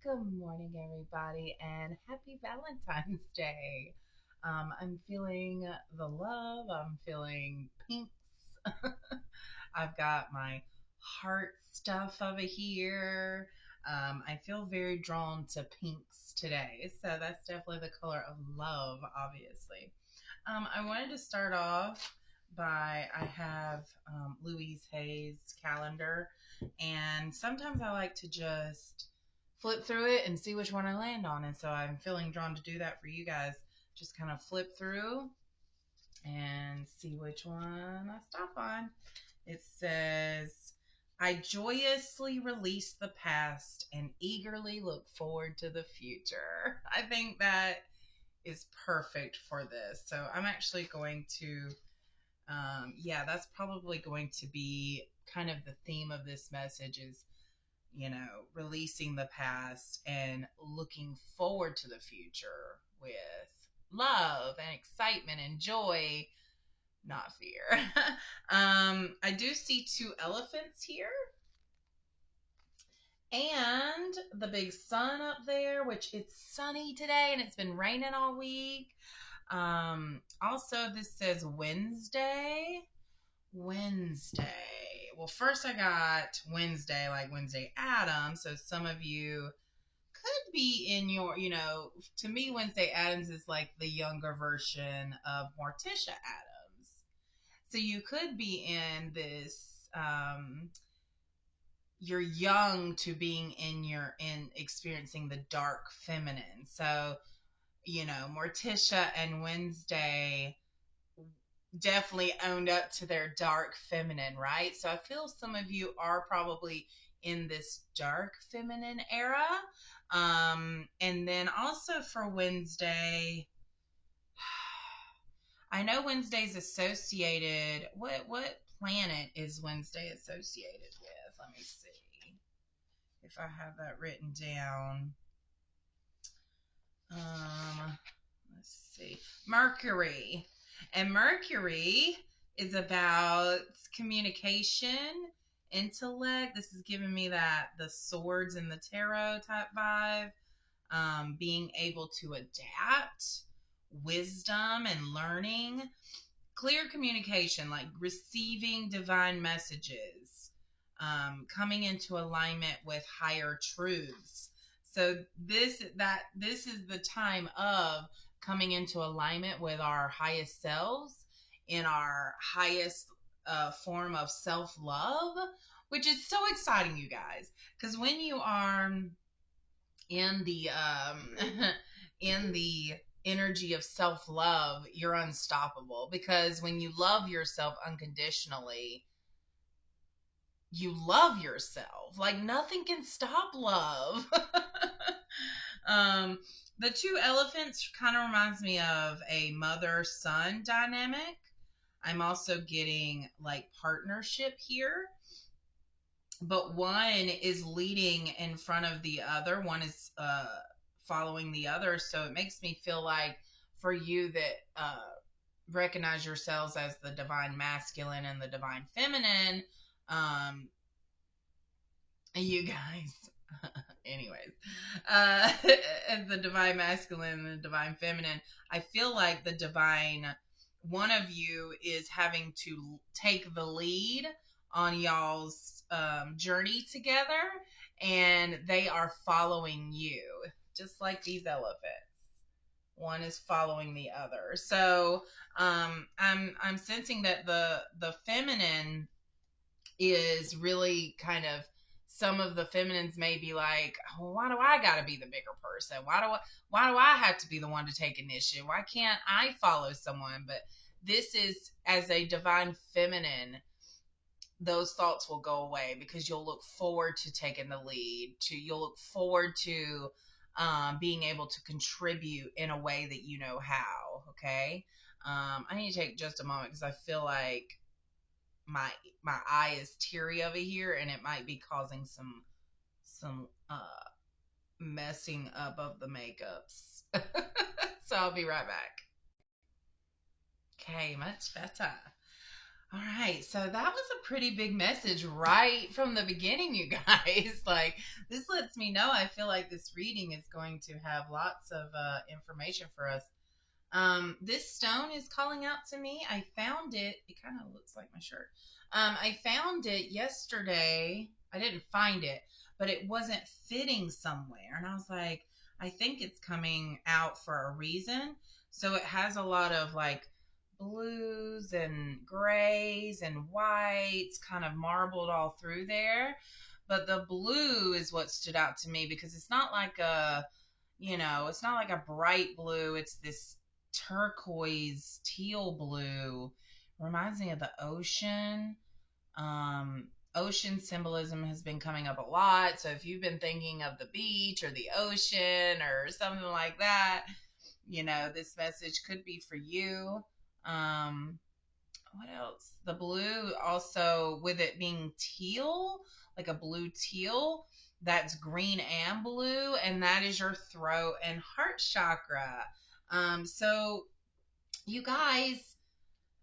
Good morning, everybody, and happy Valentine's Day. I'm feeling the love. I'm feeling pinks. I've got my heart stuff over here. I feel very drawn to pinks today, so that's definitely the color of love, obviously. I wanted to start off by I have Louise Hay's calendar, and sometimes I like to just flip through it and see which one I land on. And so I'm feeling drawn to do that for you guys. Just kind of flip through and see which one I stop on. It says, I joyously release the past and eagerly look forward to the future. I think that is perfect for this. So I'm actually going to, that's probably going to be kind of the theme of this message is, releasing the past and looking forward to the future with love and excitement and joy, not fear. I do see two elephants here and the big sun up there, which it's sunny today and it's been raining all week. Also, this says Wednesday. Wednesday. Well, first I got Wednesday, like Wednesday Adams. So some of you could be in your, to me, Wednesday Adams is like the younger version of Morticia Adams. So you could be in this, you're young to being in experiencing the dark feminine. So, Morticia and Wednesday definitely owned up to their dark feminine, right? So I feel some of you are probably in this dark feminine era. And then also for Wednesday, I know Wednesday's associated. What planet is Wednesday associated with? Let me see if I have that written down. Let's see. Mercury. And Mercury is about communication, intellect. This is giving me that the swords and the tarot type vibe. Being able to adapt, wisdom and learning, clear communication, like receiving divine messages, coming into alignment with higher truths. So this is the time of coming into alignment with our highest selves in our highest form of self love, which is so exciting, you guys. Because when you are in the in the energy of self love, you're unstoppable. Because when you love yourself unconditionally, you love yourself. Like nothing can stop love. um, the two elephants kind of reminds me of a mother son dynamic. I'm also getting like partnership here, but one is leading in front of the other. One is following the other. So it makes me feel like for you that recognize yourselves as the divine masculine and the divine feminine, you guys, anyways, uh, as the divine masculine and the divine feminine, I feel like the divine, one of you is having to take the lead on y'all's journey together, and they are following you, just like these elephants. One is following the other. So I'm sensing that the feminine is really kind of, some of the feminines may be like, oh, why do I got to be the bigger person? Why do I have to be the one to take initiative? Why can't I follow someone? But this is, as a divine feminine, those thoughts will go away because you'll look forward to taking the lead. You'll look forward to being able to contribute in a way that you know how. Okay, I need to take just a moment because I feel like my my eye is teary over here, and it might be causing some messing up of the makeups. So I'll be right back. Okay, much better. All right, so that was a pretty big message right from the beginning, you guys. Like, this lets me know I feel like this reading is going to have lots of information for us. This stone is calling out to me. I found it. It kind of looks like my shirt. I found it yesterday. I didn't find it, but it wasn't fitting somewhere. And I was like, I think it's coming out for a reason. So it has a lot of like blues and grays and whites kind of marbled all through there. But the blue is what stood out to me because it's not like it's not like a bright blue. It's this turquoise teal blue. Reminds me of the ocean. Um, Ocean symbolism has been coming up a lot. So if you've been thinking of the beach or the ocean or something like that, this message could be for you. Um, what else? The blue also with it being teal, like a blue teal, that's green and blue, and that is your throat and heart chakra. So you guys,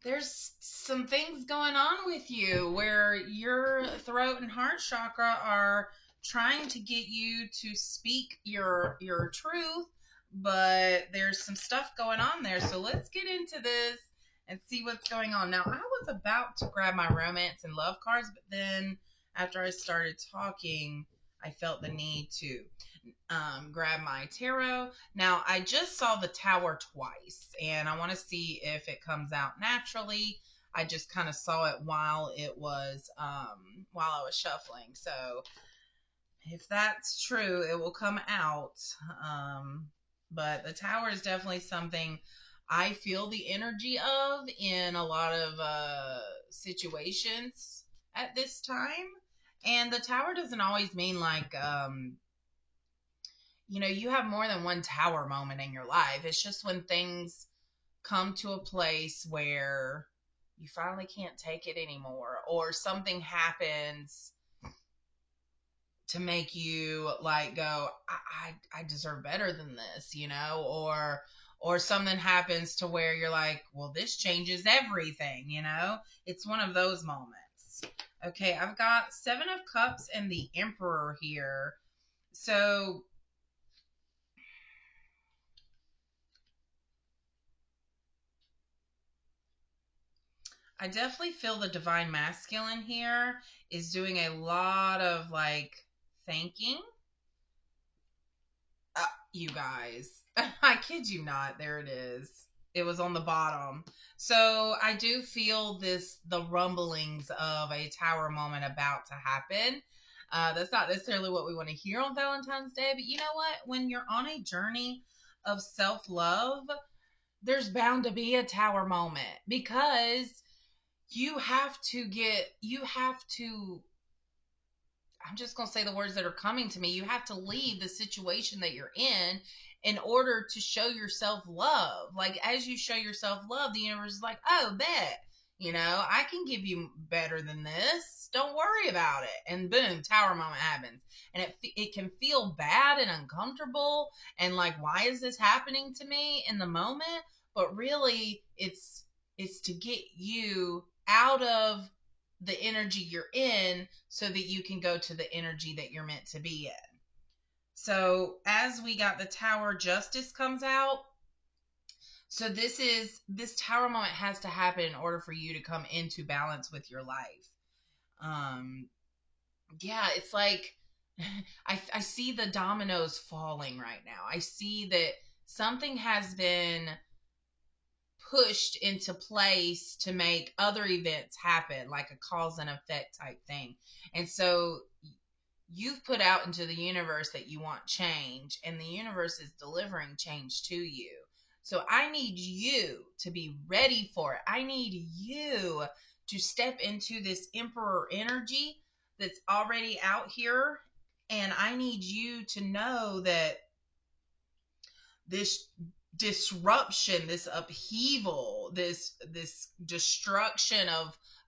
there's some things going on with you where your throat and heart chakra are trying to get you to speak your truth, but there's some stuff going on there. So let's get into this and see what's going on. Now, I was about to grab my romance and love cards, but then after I started talking, I felt the need to grab my tarot. Now, I just saw the tower twice, and I want to see if it comes out naturally. I just kind of saw it while I was shuffling. So, if that's true, it will come out. But the tower is definitely something I feel the energy of in a lot of situations at this time. And the tower doesn't always mean like you have more than one tower moment in your life. It's just when things come to a place where you finally can't take it anymore, or something happens to make you like go, I deserve better than this, or something happens to where you're like, well, this changes everything. It's one of those moments. Okay, I've got Seven of Cups and the Emperor here. So I definitely feel the divine masculine here is doing a lot of like thanking. You guys, I kid you not, there it is. It was on the bottom. So I do feel the rumblings of a tower moment about to happen. That's not necessarily what we want to hear on Valentine's Day, but you know what? When you're on a journey of self love, there's bound to be a tower moment because you have to, I'm just going to say the words that are coming to me. You have to leave the situation that you're in order to show yourself love. Like, as you show yourself love, the universe is like, oh, bet, I can give you better than this. Don't worry about it. And boom, tower moment happens. And it can feel bad and uncomfortable. And like, why is this happening to me in the moment? But really, it's to get you out of the energy you're in so that you can go to the energy that you're meant to be in. So as we got the tower, justice comes out. So this tower moment has to happen in order for you to come into balance with your life. Yeah, it's like I see the dominoes falling right now. I see that something has been pushed into place to make other events happen, like a cause and effect type thing. And so you've put out into the universe that you want change, and the universe is delivering change to you. So I need you to be ready for it. I need you to step into this emperor energy that's already out here. And I need you to know that this disruption, this upheaval, this destruction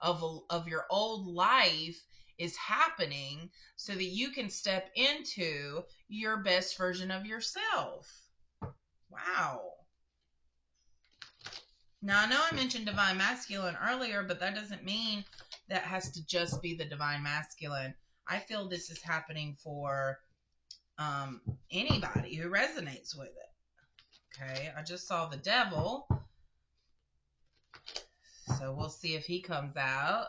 of your old life is happening so that you can step into your best version of yourself. Wow. Now, I know I mentioned divine masculine earlier, but that doesn't mean that has to just be the divine masculine. I feel this is happening for um, anybody who resonates with it. Okay, I just saw the devil, so we'll see if he comes out.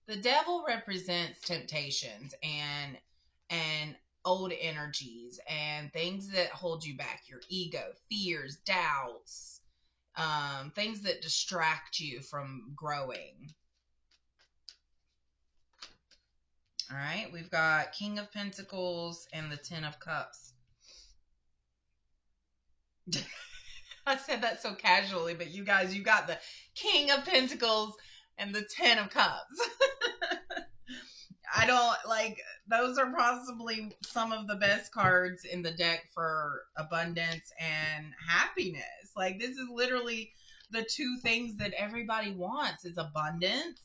The devil represents temptations and old energies and things that hold you back, your ego, fears, doubts, things that distract you from growing. All right, we've got King of Pentacles and the Ten of Cups. I said that so casually, but you guys, you got the King of Pentacles and the Ten of Cups. I don't like those are possibly some of the best cards in the deck for abundance and happiness. Like this is literally the two things that everybody wants is abundance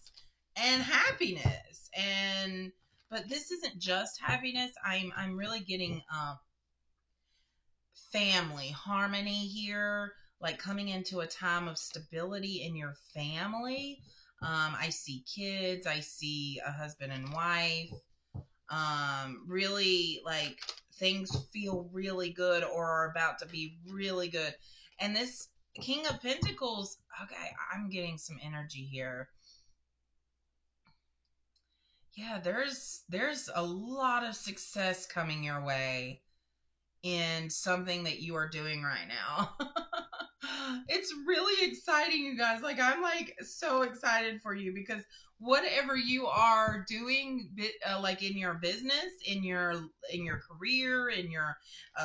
and happiness. And but this isn't just happiness. I'm really getting family harmony here, like coming into a time of stability in your family. I see kids, I see a husband and wife. Really like things feel really good or are about to be really good. And this King of Pentacles, okay, I'm getting some energy here. Yeah, there's a lot of success coming your way in something that you are doing right now. It's really exciting, you guys. Like I'm like so excited for you because whatever you are doing, like in your business, in your career, in your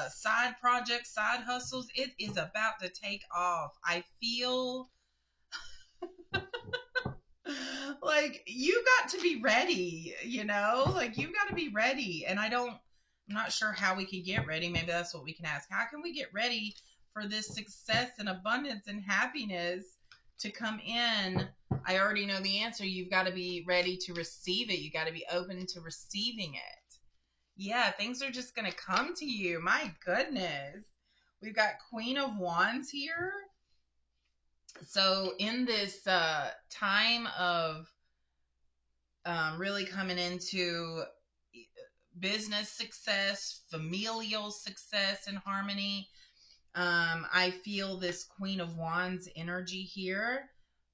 side projects, side hustles, it is about to take off. I feel like you got to be ready, like you got to be ready. And I'm not sure how we can get ready. Maybe that's what we can ask. How can we get ready for this success and abundance and happiness to come in? I already know the answer. You've got to be ready to receive it. You got to be open to receiving it. Yeah, things are just going to come to you. My goodness. We've got Queen of Wands here. So in this time of really coming into business success, familial success, and harmony. I feel this Queen of Wands energy here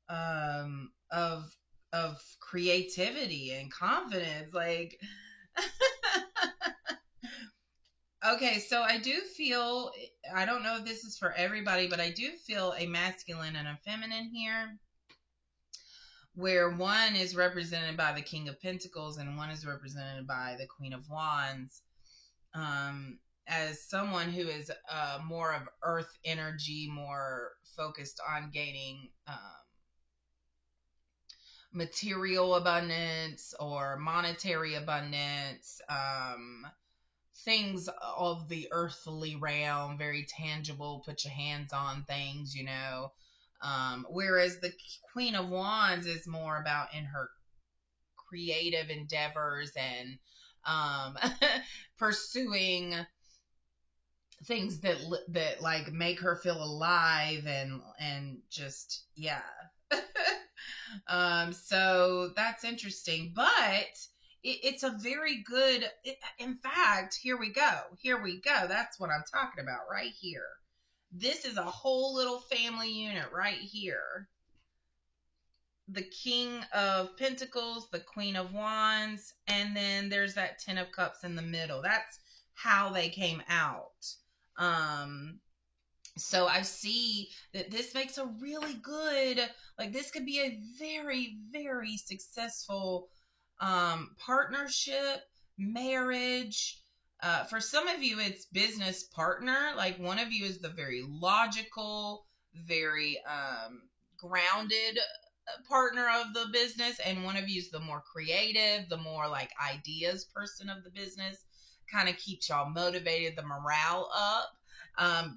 of creativity and confidence. Like, okay, so I do feel. I don't know if this is for everybody, but I do feel a masculine and a feminine here where one is represented by the King of Pentacles and one is represented by the Queen of Wands. As someone who is more of earth energy, more focused on gaining material abundance or monetary abundance, things of the earthly realm, very tangible, put your hands on things. Whereas the Queen of Wands is more about in her creative endeavors and pursuing things that like make her feel alive and just yeah. So that's interesting, but it's a very good. In fact, here we go. That's what I'm talking about right here. This is a whole little family unit right here. The King of Pentacles, the Queen of Wands, and then there's that Ten of Cups in the middle. That's how they came out. Um, so I see that this makes a really good, like this could be a very, very successful partnership, marriage. For some of you, it's business partner. Like one of you is the very logical, very grounded partner of the business, and one of you is the more creative, the more like ideas person of the business. Kind of keeps y'all motivated, the morale up.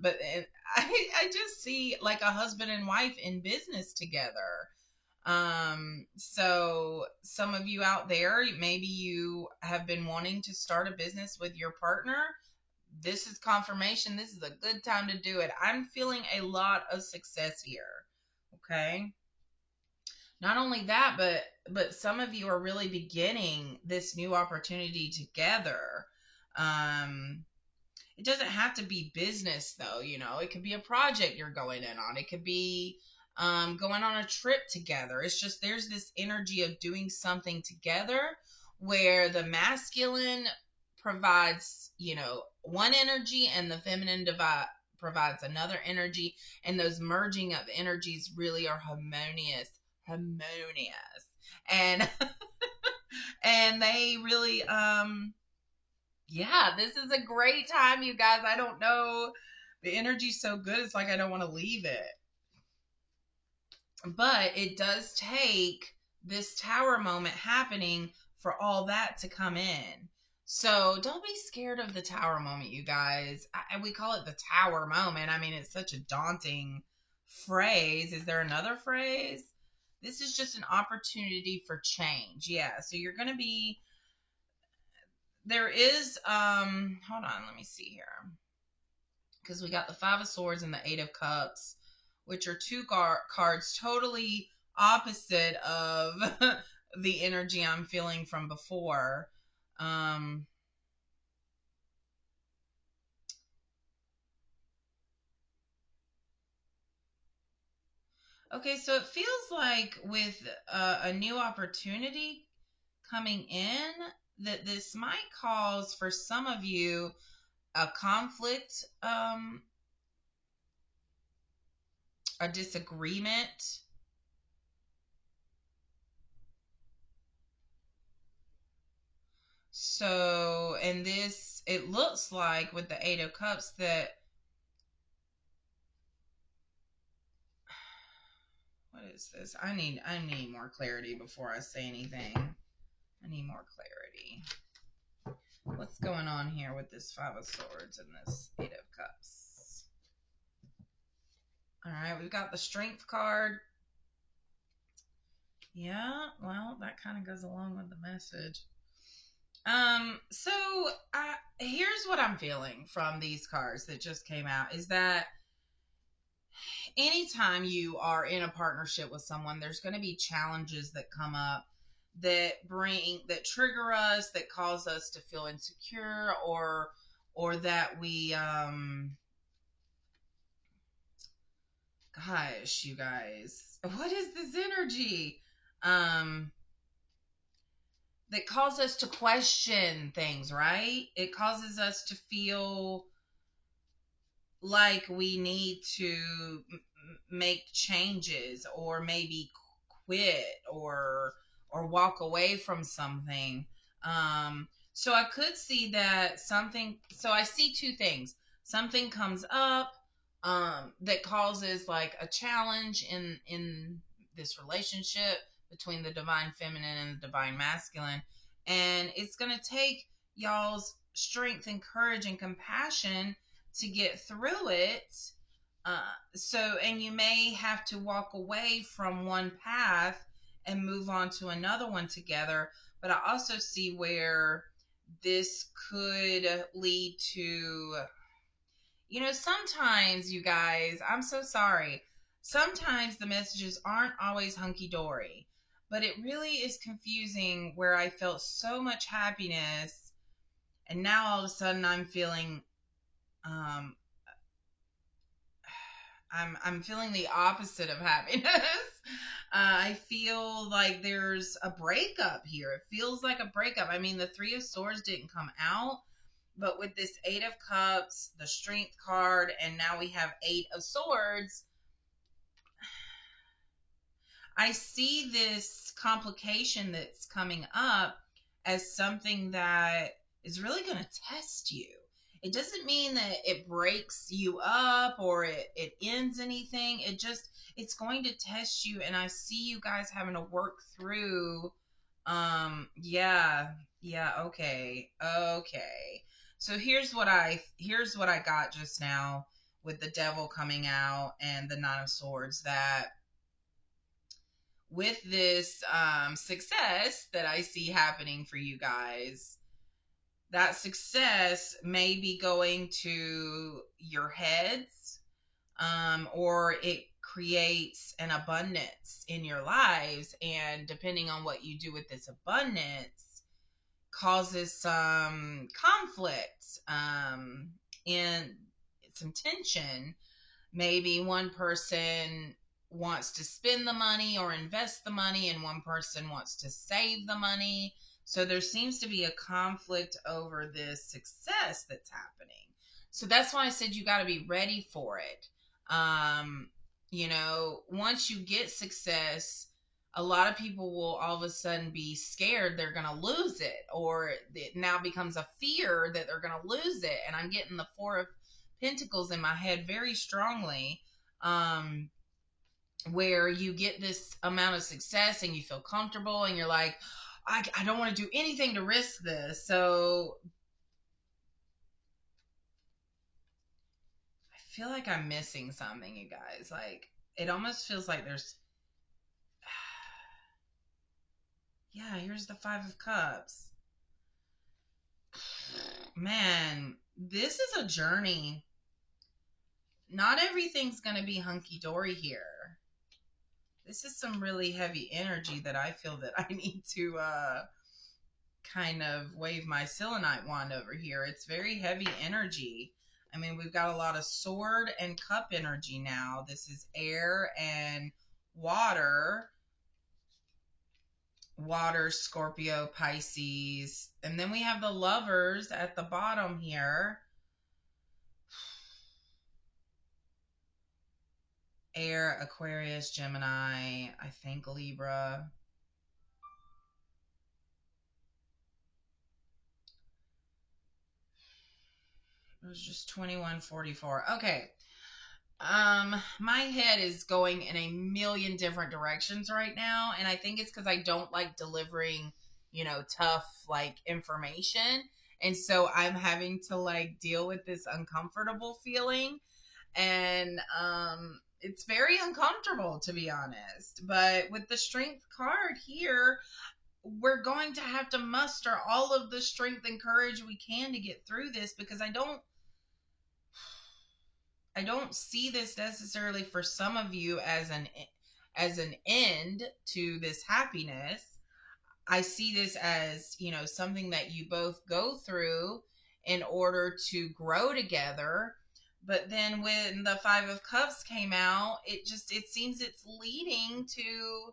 But I just see like a husband and wife in business together. So some of you out there, maybe you have been wanting to start a business with your partner. this is confirmation. This is a good time to do it. I'm feeling a lot of success here. Okay. Not only that, but some of you are really beginning this new opportunity together. Um, it doesn't have to be business though, you know. It could be a project you're going in on. It could be going on a trip together. It's just there's this energy of doing something together where the masculine provides, you know, one energy and the feminine provides another energy, and those merging of energies really are harmonious, and and they really yeah, this is a great time, you guys. I don't know. The energy's so good. It's like I don't want to leave it. But it does take this tower moment happening for all that to come in. So don't be scared of the tower moment, you guys. We call it the tower moment. I mean, it's such a daunting phrase. Is there another phrase? This is just an opportunity for change. Yeah. So you're going to be, there is, hold on, let me see here, because we got the Five of Swords and the Eight of Cups, which are two cards totally opposite of the energy I'm feeling from before. Um, okay, so it feels like with a new opportunity coming in, that this might cause for some of you a conflict, a disagreement. So, and this, it looks like with the Eight of Cups that, what is this? I need more clarity before I say anything. I need more clarity. What's going on here with this Five of Swords and this Eight of Cups? All right, we've got the Strength card. Yeah, well, that kind of goes along with the message. So here's what I'm feeling from these cards that just came out is that anytime you are in a partnership with someone, there's going to be challenges that come up that trigger us, that cause us to feel insecure, or that we gosh, you guys, what is this energy? Um that cause us to question things, right? It causes us to feel like we need to make changes, or maybe quit, or walk away from something. So I could see that something, so I see two things. Something comes up that causes like a challenge in this relationship between the divine feminine and the divine masculine, and it's going to take y'all's strength and courage and compassion to get through it. And you may have to walk away from one path and move on to another one together. But I also see where this could lead to, you know, sometimes, you guys, I'm so sorry. Sometimes the messages aren't always hunky dory, but it really is confusing where I felt so much happiness, and now all of a sudden I'm feeling um, I'm feeling the opposite of happiness. I feel like there's a breakup here. It feels like a breakup. I mean, the Three of Swords didn't come out, but with this Eight of Cups, the Strength card, and now we have Eight of Swords, I see this complication that's coming up as something that is really going to test you. It doesn't mean that it breaks you up or it ends anything. It's going to test you, and I see you guys having to work through yeah, yeah, okay. Okay. So here's what I got just now with the Devil coming out and the Nine of Swords, that with this success that I see happening for you guys, that success may be going to your heads, or it creates an abundance in your lives. And depending on what you do with this abundance, causes some conflict, and some tension. Maybe one person wants to spend the money or invest the money, and one person wants to save the money. So there seems to be a conflict over this success that's happening. So that's why I said you got to be ready for it. Um, once you get success, a lot of people will all of a sudden be scared they're going to lose it, or it now becomes a fear that they're going to lose it. And I'm getting the Four of Pentacles in my head very strongly, um, where you get this amount of success and you feel comfortable and you're like, I don't want to do anything to risk this. So I feel like I'm missing something, you guys. Like, it almost feels like there's, yeah, here's the Five of Cups. Man, this is a journey. Not everything's going to be hunky dory here. This is some really heavy energy that I feel that I need to kind of wave my selenite wand over here. It's very heavy energy. I mean, we've got a lot of sword and cup energy now. This is air and water. Water, Scorpio, Pisces. And then we have the lovers at the bottom here. Air, Aquarius, Gemini, I think Libra. It was just 2144. Okay. My head is going in a million different directions right now, and I think it's because I don't like delivering, tough like information. And so I'm having to like deal with this uncomfortable feeling, and it's very uncomfortable, to be honest. But with the strength card here, we're going to have to muster all of the strength and courage we can to get through this, because I don't see this necessarily for some of you as an end to this happiness. I see this as, something that you both go through in order to grow together. But then when the Five of Cups came out, it seems it's leading to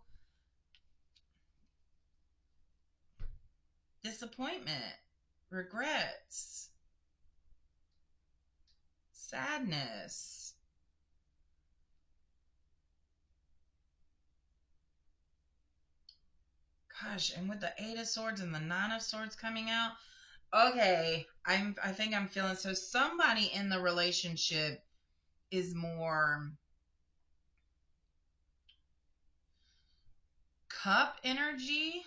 disappointment, regrets, sadness. Gosh, and with the Eight of Swords and the Nine of Swords coming out, okay, I think I'm feeling, so somebody in the relationship is more cup energy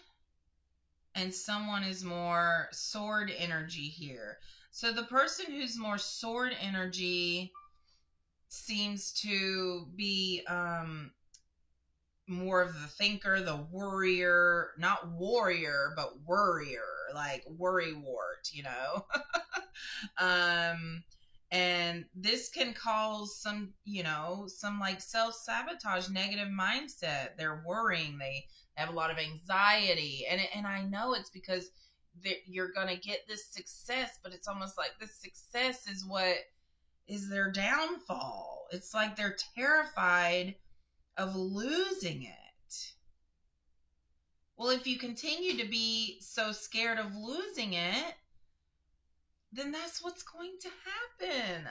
and someone is more sword energy here. So the person who's more sword energy seems to be more of the thinker, the worrier, not warrior, but worrier, like worrywart. um and this can cause some like self-sabotage, negative mindset. They're worrying, they have a lot of anxiety, and I know it's because you're going to get this success, but it's almost like this success is what is their downfall. It's like they're terrified of losing it. Well, if you continue to be so scared of losing it, then that's what's going to happen.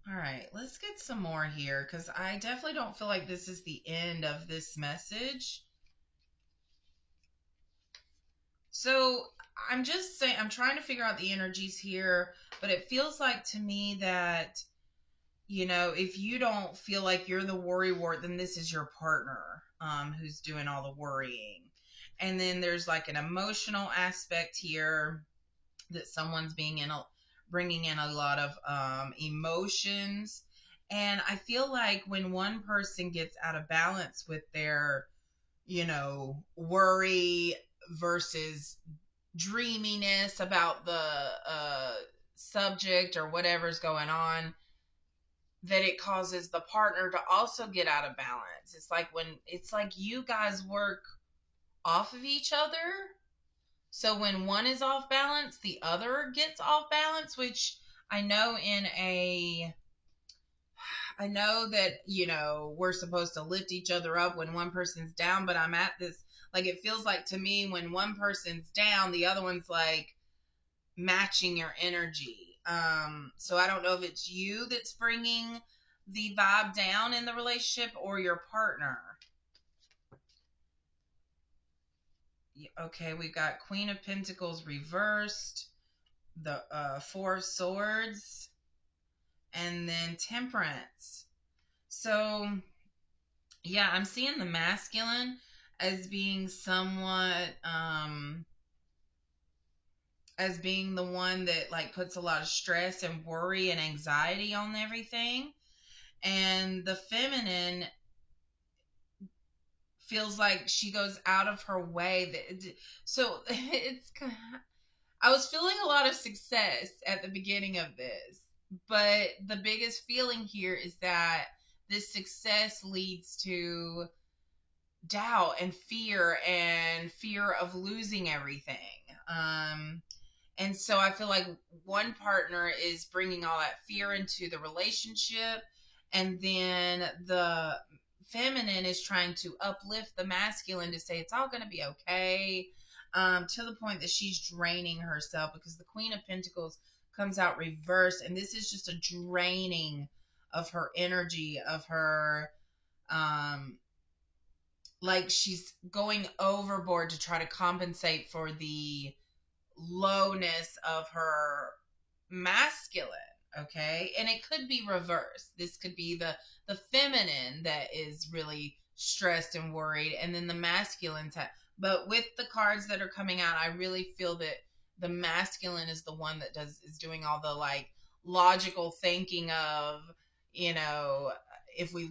All right, let's get some more here, because I definitely don't feel like this is the end of this message. So I'm just saying, I'm trying to figure out the energies here, but it feels like to me that, if you don't feel like you're the worrywart, then this is your partner who's doing all the worrying. And then there's like an emotional aspect here that someone's bringing in a lot of emotions. And I feel like when one person gets out of balance with their worry versus dreaminess about the subject or whatever's going on, that it causes the partner to also get out of balance. It's like you guys work off of each other. So when one is off balance, the other gets off balance, which I know in a I know that, we're supposed to lift each other up when one person's down, but I'm at this, like, it feels like to me when one person's down, the other one's like matching your energy. So I don't know if it's you that's bringing the vibe down in the relationship or your partner. Okay, we've got Queen of Pentacles reversed, the Four of Swords, and then Temperance. So, yeah, I'm seeing the masculine as being somewhat, as being the one that like puts a lot of stress and worry and anxiety on everything. And the feminine feels like she goes out of her way. So I was feeling a lot of success at the beginning of this, but the biggest feeling here is that this success leads to doubt and fear of losing everything. And so I feel like one partner is bringing all that fear into the relationship, and then the feminine is trying to uplift the masculine to say it's all going to be okay, to the point that she's draining herself because the Queen of Pentacles comes out reversed, and this is just a draining of her energy, of her, like she's going overboard to try to compensate for the lowness of her masculine. Okay, and it could be reversed. This could be the feminine that is really stressed and worried, and then the masculine type. But with the cards that are coming out, I really feel that the masculine is the one that is doing all the like logical thinking of, you know if we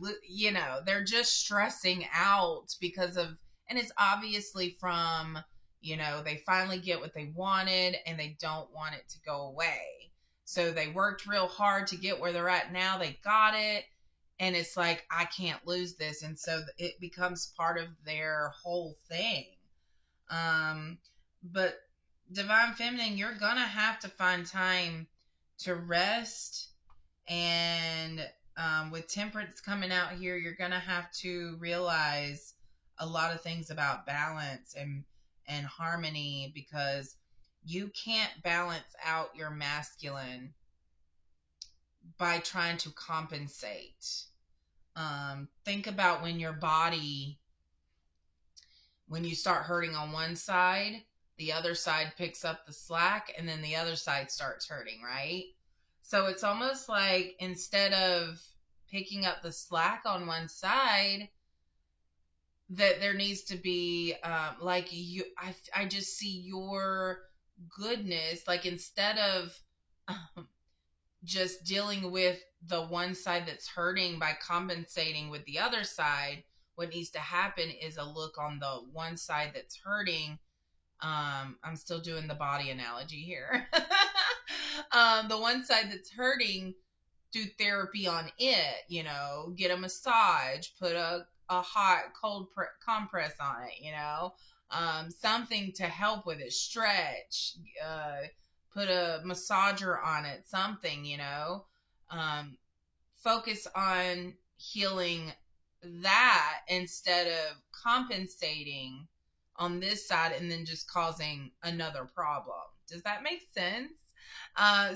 they're just stressing out because of, and it's obviously from, they finally get what they wanted and they don't want it to go away. So they worked real hard to get where they're at now. They got it. And it's like, I can't lose this. And so it becomes part of their whole thing. But Divine Feminine, you're going to have to find time to rest. And with Temperance coming out here, you're going to have to realize a lot of things about balance and harmony, because you can't balance out your masculine by trying to compensate. Think about when you start hurting on one side, the other side picks up the slack, and then the other side starts hurting, right? So it's almost like instead of picking up the slack on one side, that there needs to be, like I just see your goodness, like instead of just dealing with the one side that's hurting by compensating with the other side, what needs to happen is a look on the one side that's hurting. I'm still doing the body analogy here. The one side that's hurting, do therapy on it, get a massage, put a hot, cold compress on it, something to help with it, stretch, put a massager on it, something, focus on healing that instead of compensating on this side and then just causing another problem. Does that make sense?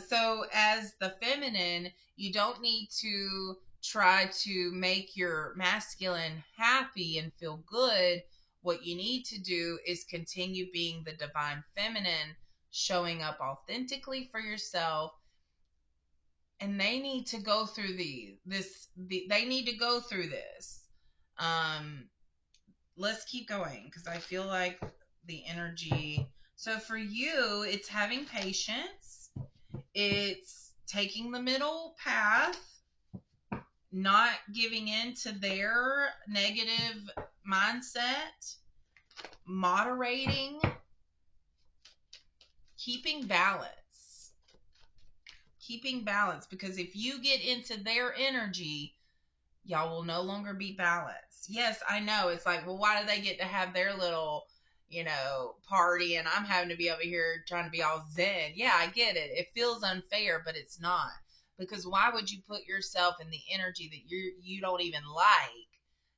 So as the feminine, you don't need to try to make your masculine happy and feel good. What you need to do is continue being the divine feminine, showing up authentically for yourself. And they need to go through they need to go through this. Let's keep going because I feel like the energy. So for you, it's having patience. It's taking the middle path, not giving in to their negative mindset, moderating, keeping balance. Keeping balance, because if you get into their energy, y'all will no longer be balanced. Yes, I know. It's like, well, why do they get to have their little, party and I'm having to be over here trying to be all zen? Yeah, I get it. It feels unfair, but it's not. Because why would you put yourself in the energy that you don't even like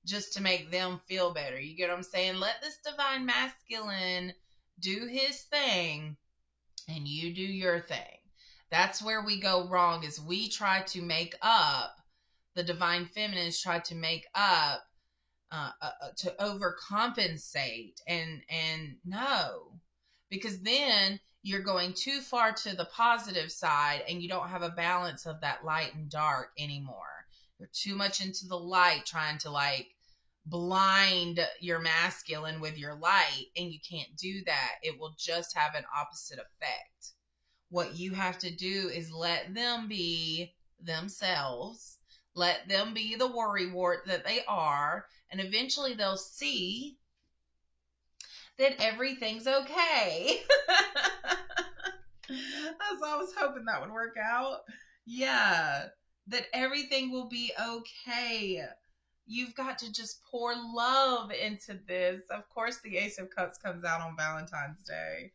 just to make them feel better? You get what I'm saying? Let this divine masculine do his thing and you do your thing. That's where we go wrong, is we try to make up, the divine feminines try to make up, to overcompensate, and no, because then you're going too far to the positive side and you don't have a balance of that light and dark anymore. You're too much into the light, trying to like blind your masculine with your light, and you can't do that. It will just have an opposite effect. What you have to do is let them be themselves, let them be the worrywart that they are, and eventually they'll see that everything's okay. That's I was hoping that would work out. Yeah, that everything will be okay. You've got to just pour love into this. Of course, the Ace of Cups comes out on Valentine's Day.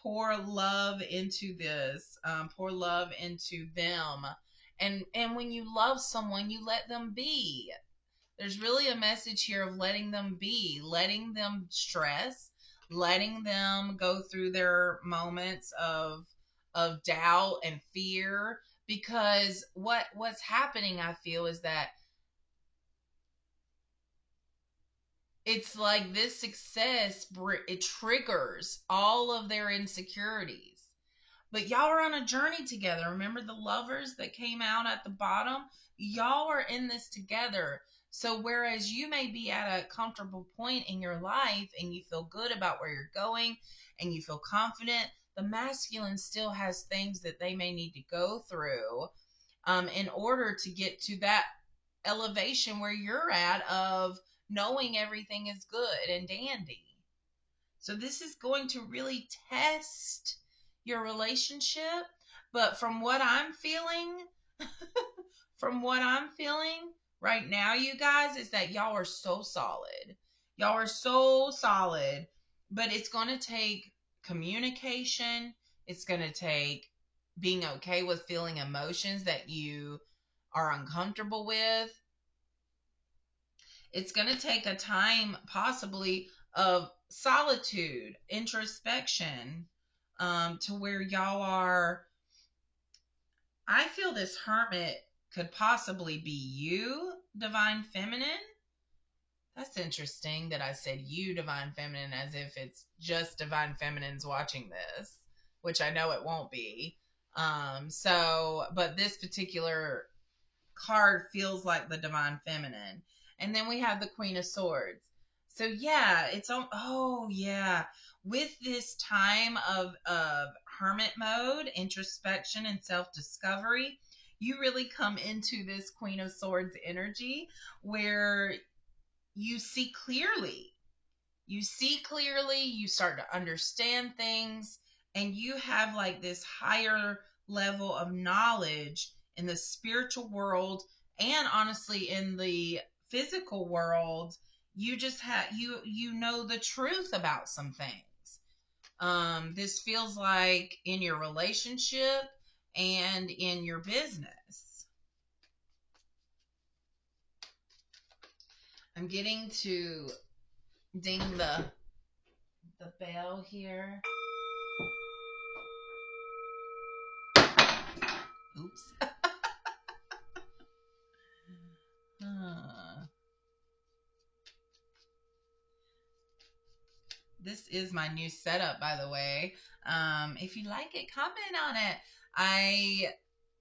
Pour love into this. Pour love into them. And when you love someone, you let them be. There's really a message here of letting them be, letting them stress, letting them go through their moments of doubt and fear. Because what's happening, I feel, is that it's like this success, it triggers all of their insecurities. But y'all are on a journey together. Remember the lovers that came out at the bottom? Y'all are in this together. So whereas you may be at a comfortable point in your life and you feel good about where you're going and you feel confident, the masculine still has things that they may need to go through, in order to get to that elevation where you're at, of knowing everything is good and dandy. So this is going to really test your relationship. But from what I'm feeling right now, you guys, is that y'all are so solid. Y'all are so solid. But it's going to take communication. It's going to take being okay with feeling emotions that you are uncomfortable with. It's going to take a time, possibly, of solitude, introspection, to where y'all are. I feel this hermit could possibly be you, divine feminine. That's interesting that I said you, divine feminine, as if it's just divine feminines watching this, which I know it won't be. But this particular card feels like the divine feminine. And then we have the Queen of Swords. So yeah, it's on. Oh yeah, with this time of hermit mode, introspection and self discovery, you really come into this Queen of Swords energy where you see clearly. You see clearly, you start to understand things, and you have like this higher level of knowledge in the spiritual world, and honestly in the physical world. You just have you know the truth about some things. This feels like in your relationship and in your business. I'm getting to ding the bell here. Oops. This is my new setup, by the way. If you like it, comment on it.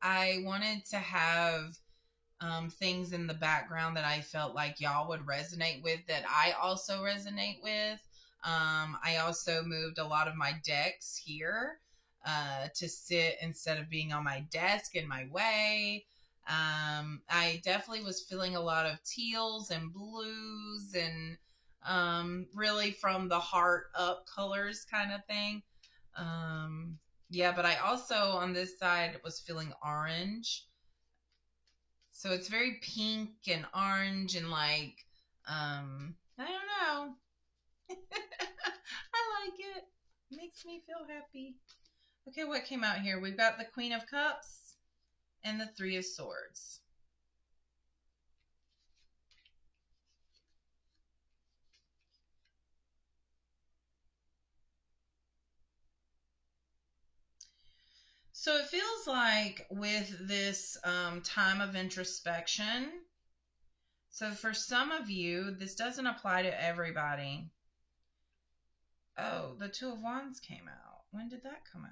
I wanted to have things in the background that I felt like y'all would resonate with, that I also resonate with. I also moved a lot of my decks here, to sit instead of being on my desk in my way. I definitely was feeling a lot of teals and blues and really from the heart up colors kind of thing. Um, yeah, but I also on this side was feeling orange. So it's very pink and orange and like, I don't know. I like it. Makes me feel happy. Okay, what came out here? We've got the Queen of Cups and the Three of Swords. So it feels like with this time of introspection, so for some of you, this doesn't apply to everybody. Oh, the Two of Wands came out. When did that come out?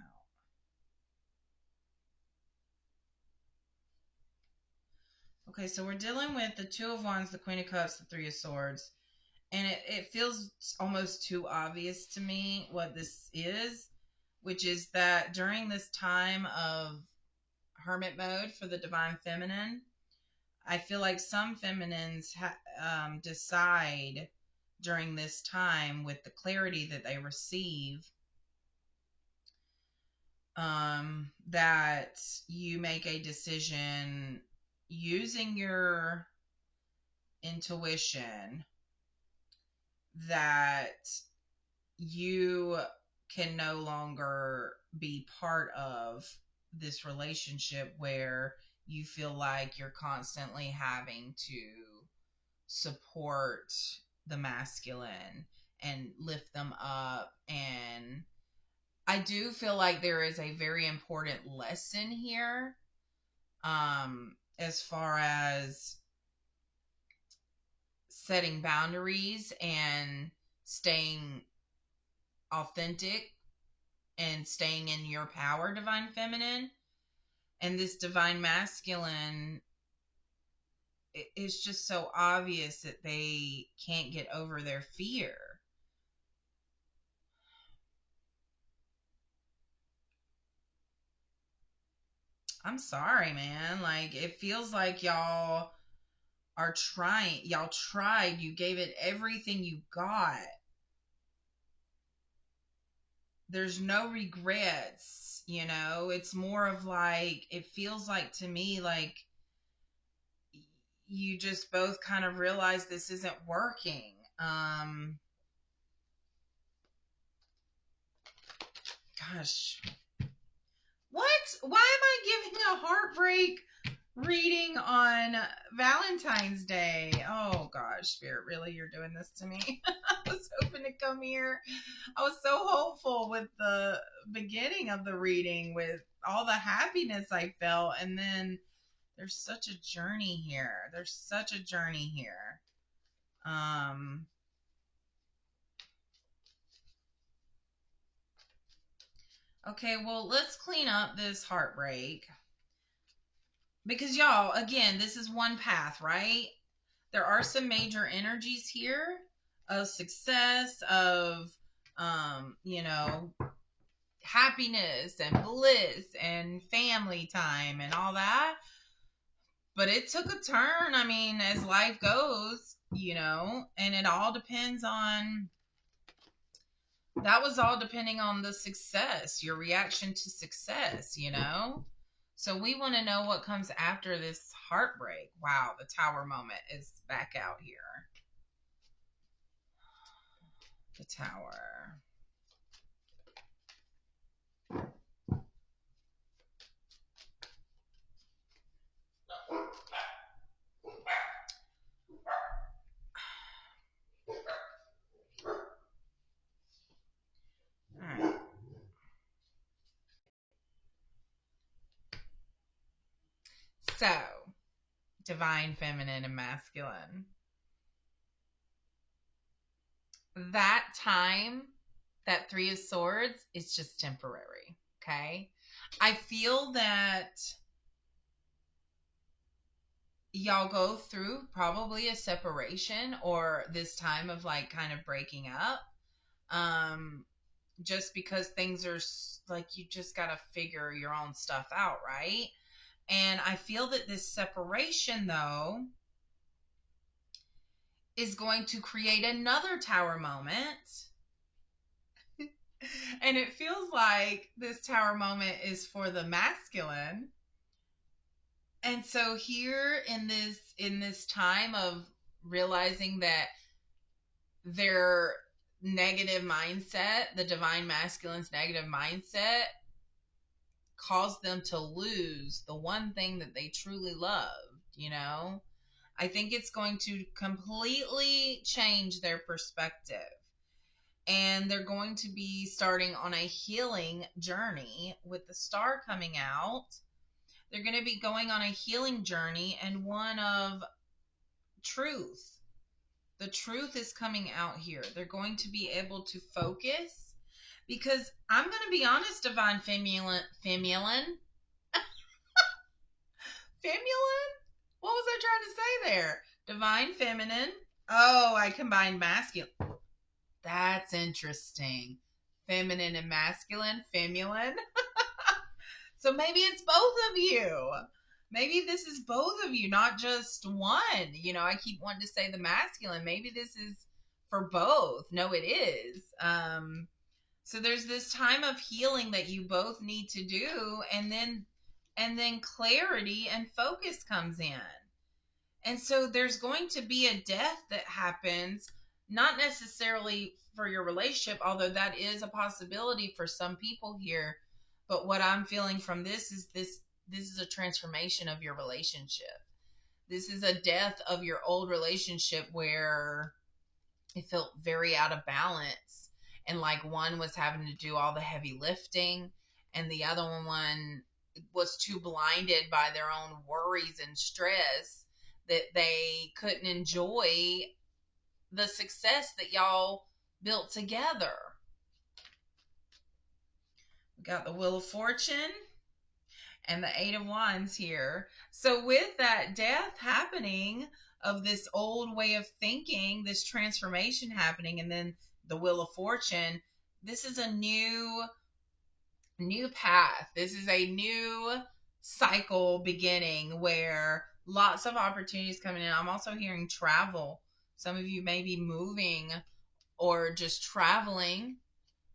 Okay, so we're dealing with the Two of Wands, the Queen of Cups, the Three of Swords. And it feels almost too obvious to me what this is, which is that during this time of hermit mode for the divine feminine, I feel like some feminines decide during this time with the clarity that they receive that you make a decision using your intuition that you can no longer be part of this relationship where you feel like you're constantly having to support the masculine and lift them up. And I do feel like there is a very important lesson here, as far as setting boundaries and staying authentic and staying in your power, divine feminine. And this divine masculine, it's just so obvious that they can't get over their fear. I'm sorry, man. Like, it feels like y'all are trying. Y'all tried. You gave it everything you got. There's no regrets, you know? It's more of like, it feels like to me like you just both kind of realize this isn't working. Gosh. What? Why am I giving a heartbreak reading on Valentine's Day? Oh gosh, Spirit, really, you're doing this to me? I was hoping to come here. I was so hopeful with the beginning of the reading, with all the happiness I felt, and then there's such a journey here. There's such a journey here. Okay, well, let's clean up this heartbreak. Because y'all, again, this is one path, right? There are some major energies here of success, of happiness and bliss and family time and all that. But it took a turn, I mean, as life goes, and it all depends on that was all depending on the success, your reaction to success. So we want to know what comes after this heartbreak. Wow, the tower moment is back out here. The tower. All right. So, divine feminine and masculine. That time, that Three of Swords, is just temporary. Okay. I feel that y'all go through probably a separation or this time of like kind of breaking up. Just because things are like, you just got to figure your own stuff out, right? And I feel that this separation, though, is going to create another tower moment. And it feels like this tower moment is for the masculine. And so here in this time of realizing that their negative mindset, the divine masculine's negative mindset, caused them to lose the one thing that they truly loved, you know? I think it's going to completely change their perspective. And they're going to be starting on a healing journey with the star coming out. They're going to be going on a healing journey and one of truth. The truth is coming out here. They're going to be able to focus because I'm going to be honest, divine feminine. Feminine? What was I trying to say there? Divine feminine. Oh, I combined masculine. That's interesting. Feminine and masculine. Feminine. So maybe it's both of you. Maybe this is both of you, not just one. You know, I keep wanting to say the masculine. Maybe this is for both. No, it is. So there's this time of healing that you both need to do, and then clarity and focus comes in. And so there's going to be a death that happens, not necessarily for your relationship, although that is a possibility for some people here. But what I'm feeling from this is a transformation of your relationship. This is a death of your old relationship where it felt very out of balance, and like one was having to do all the heavy lifting and the other one was too blinded by their own worries and stress that they couldn't enjoy the success that y'all built together. We got the Wheel of Fortune and the Eight of Wands here. So with that death happening of this old way of thinking, this transformation happening, and then the Wheel of Fortune, this is a new path. This is a new cycle beginning where lots of opportunities coming in. I'm also hearing travel. Some of you may be moving or just traveling.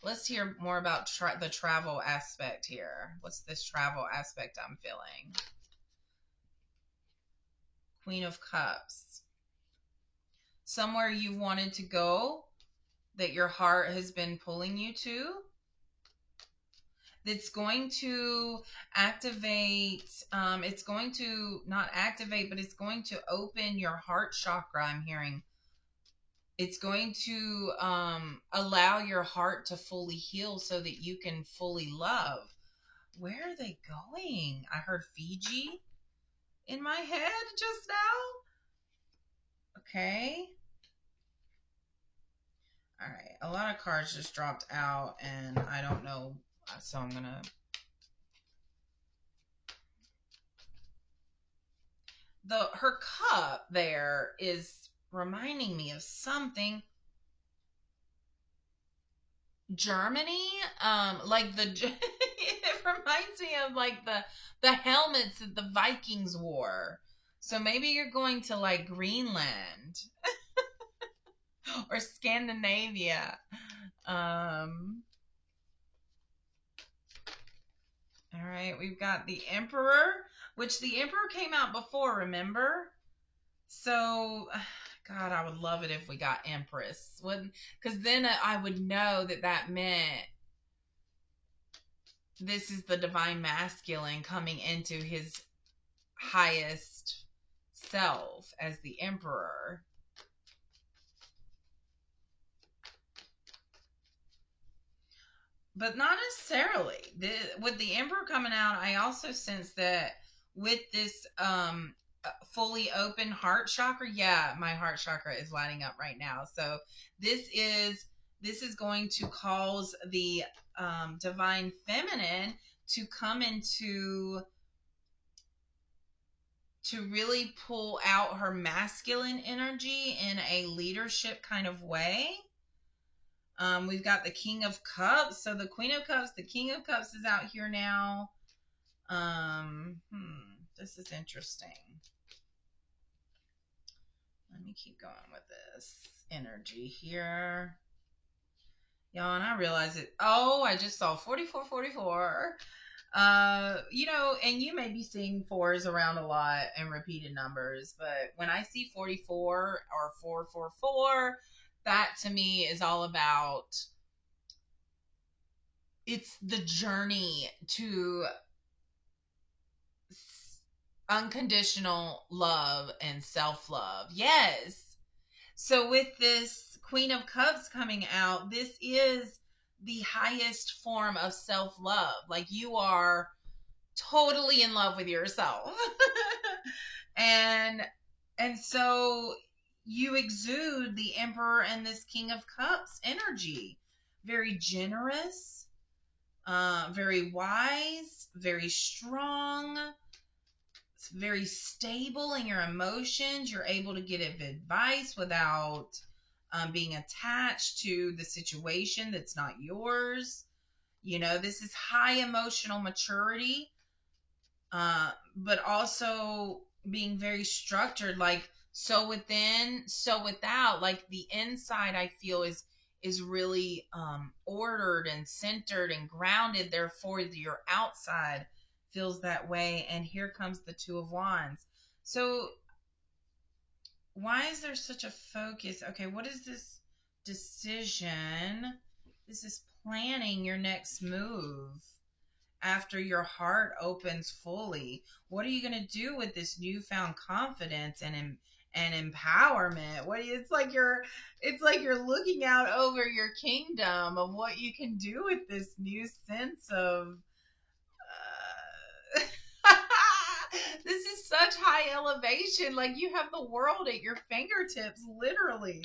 Let's hear more about the travel aspect here. What's this travel aspect I'm feeling? Queen of Cups. Somewhere you wanted to go that your heart has been pulling you to. That's going to activate, it's going to not activate, but it's going to open your heart chakra, I'm hearing. It's going to allow your heart to fully heal so that you can fully love. Where are they going? I heard Fiji in my head just now. Okay. All right. A lot of cards just dropped out, and I don't know. So I'm going to... Her cup there is reminding me of something. Germany, like it reminds me of like the helmets that the Vikings wore. So maybe you're going to like Greenland or Scandinavia. All right, we've got the Emperor, which the Emperor came out before, remember? So, God, I would love it if we got Empress. Because then I would know that meant this is the divine masculine coming into his highest self as the Emperor. But not necessarily. With the Emperor coming out, I also sense that with this fully open heart chakra, yeah, my heart chakra is lighting up right now. So this is going to cause the divine feminine to come into, to really pull out her masculine energy in a leadership kind of way. We've got the King of Cups. So the Queen of Cups, the King of Cups is out here now. This is interesting. Let me keep going with this energy here. Y'all, and I realize it. Oh, I just saw 4444. And you may be seeing fours around a lot and repeated numbers, but when I see 44 or 444, that to me is all about it's the journey to unconditional love and self love. Yes. So with this Queen of Cups coming out, this is the highest form of self love. Like you are totally in love with yourself. and and so you exude the Emperor and this King of Cups energy. Very generous, very wise, very strong, very stable in your emotions. You're able to get advice without being attached to the situation that's not yours. This is high emotional maturity, but also being very structured, like so within, so without. Like the inside, I feel is really ordered and centered and grounded. Therefore, your outside feels that way. And here comes the Two of Wands. So why is there such a focus? Okay, what is this decision? This is planning your next move after your heart opens fully. What are you going to do with this newfound confidence and empowerment? It's like you're looking out over your kingdom of what you can do with this new sense of this is such high elevation. Like you have the world at your fingertips, literally.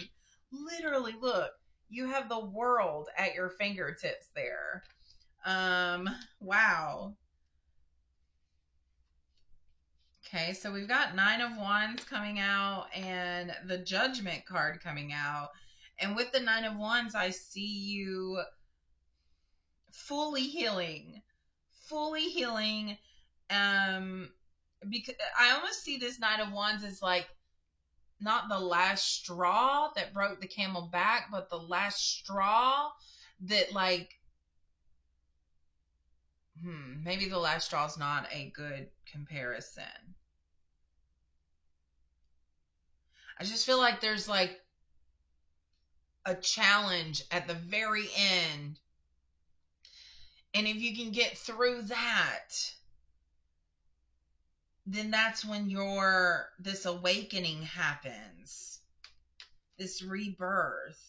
Literally, look. You have the world at your fingertips there. Wow. Okay, so we've got Nine of Wands coming out and the Judgment card coming out. And with the Nine of Wands, I see you fully healing. Fully healing. Because I almost see this Nine of Wands as like not the last straw that broke the camel back, but the last straw that like maybe the last straw is not a good comparison. I just feel like there's like a challenge at the very end. And if you can get through that, then that's when this awakening happens. This rebirth.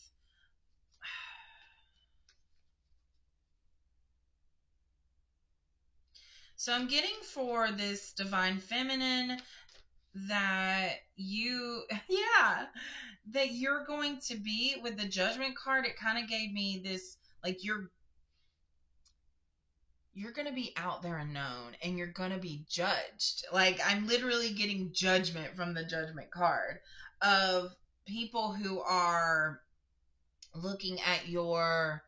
So I'm getting for this divine feminine that that you're going to be with the Judgment card. It kind of gave me this, like you're going to be out there and known and you're going to be judged. Like I'm literally getting judgment from the Judgment card of people who are looking at your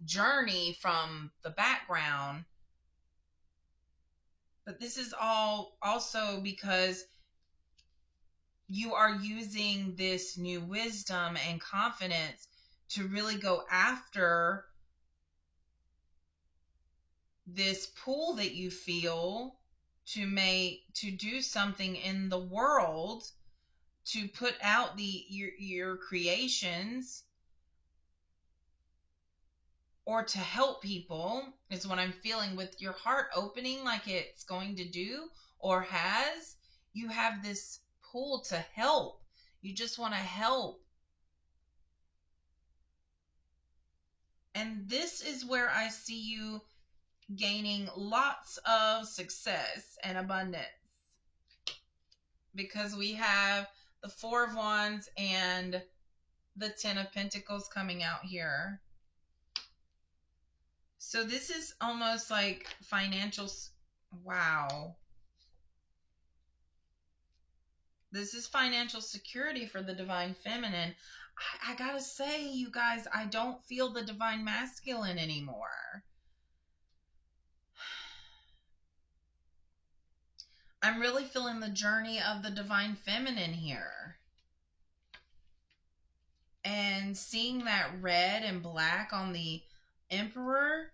journey from the background. But this is all also because you are using this new wisdom and confidence to really go after this pull that you feel to do something in the world, to put out your creations, or to help people is what I'm feeling with your heart opening like it's going to do or has. You have this pull to help. You just want to help. And this is where I see you gaining lots of success and abundance, because we have the Four of Wands and the Ten of Pentacles coming out here. So this is almost like financial. Wow. This is financial security for the divine feminine. I gotta say, you guys, I don't feel the divine masculine anymore. I'm really feeling the journey of the divine feminine here. And seeing that red and black on the Emperor,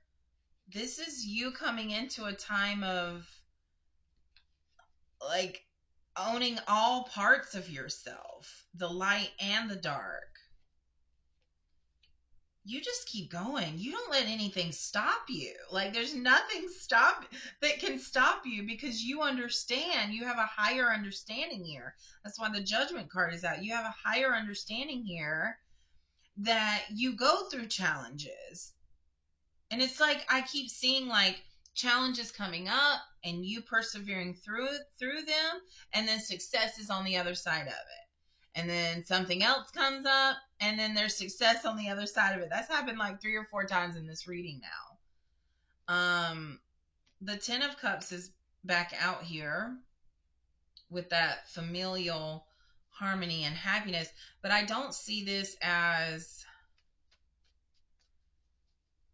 this is you coming into a time of like owning all parts of yourself, the light and the dark. You just keep going. You don't let anything stop you. Like there's nothing that can stop you because you understand. You have a higher understanding here. That's why the Judgment card is out. You have a higher understanding here that you go through challenges. And it's like I keep seeing like challenges coming up and you persevering through them, and then success is on the other side of it. And then something else comes up and then there's success on the other side of it. That's happened like 3 or 4 times in this reading now. The 10 of Cups is back out here with that familial harmony and happiness, but I don't see this as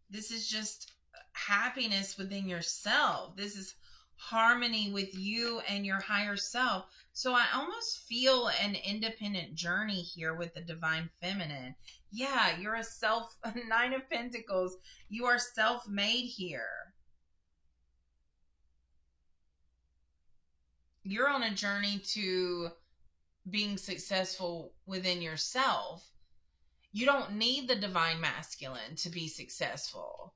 this is just happiness within yourself. This is harmony with you and your higher self. So I almost feel an independent journey here with the divine feminine. Yeah, you're a self 9 of Pentacles. You are self-made here. You're on a journey to being successful within yourself. You don't need the divine masculine to be successful.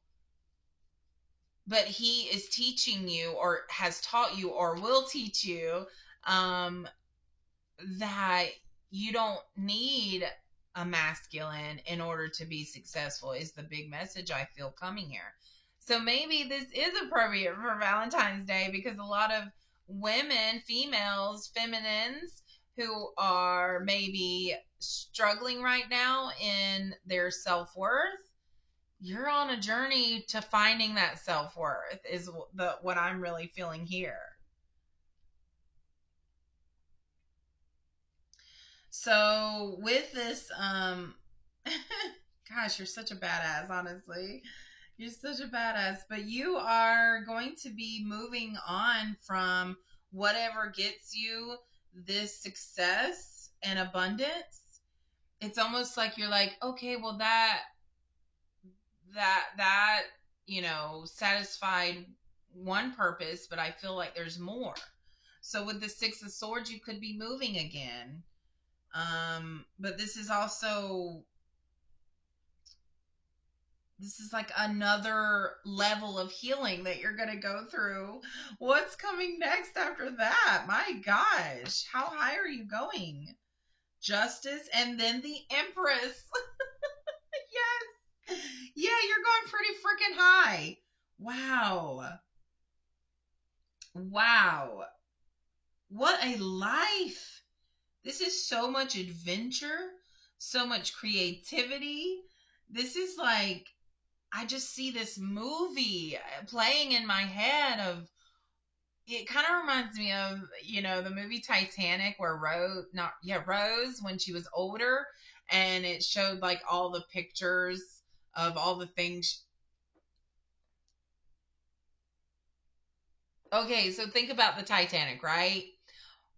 But he is teaching you or has taught you or will teach you that you don't need a masculine in order to be successful is the big message I feel coming here. So maybe this is appropriate for Valentine's Day because a lot of women, females, feminines who are maybe struggling right now in their self-worth, you're on a journey to finding that self-worth is what I'm really feeling here. So with this, gosh, you're such a badass, honestly. You're such a badass. But you are going to be moving on from whatever gets you this success and abundance. It's almost like you're like, okay, well that satisfied one purpose, but I feel like there's more. So with the 6 of Swords, you could be moving again. But this is like another level of healing that you're going to go through. What's coming next after that? My gosh, how high are you going? Justice and then the Empress. Yes. Yeah, you're going pretty freaking high. Wow. Wow. What a life. This is so much adventure, so much creativity. This is like, I just see this movie playing in my head of, it kind of reminds me of, the movie Titanic where Rose, when she was older, and it showed like all the pictures of all the things. Okay, so think about the Titanic, right?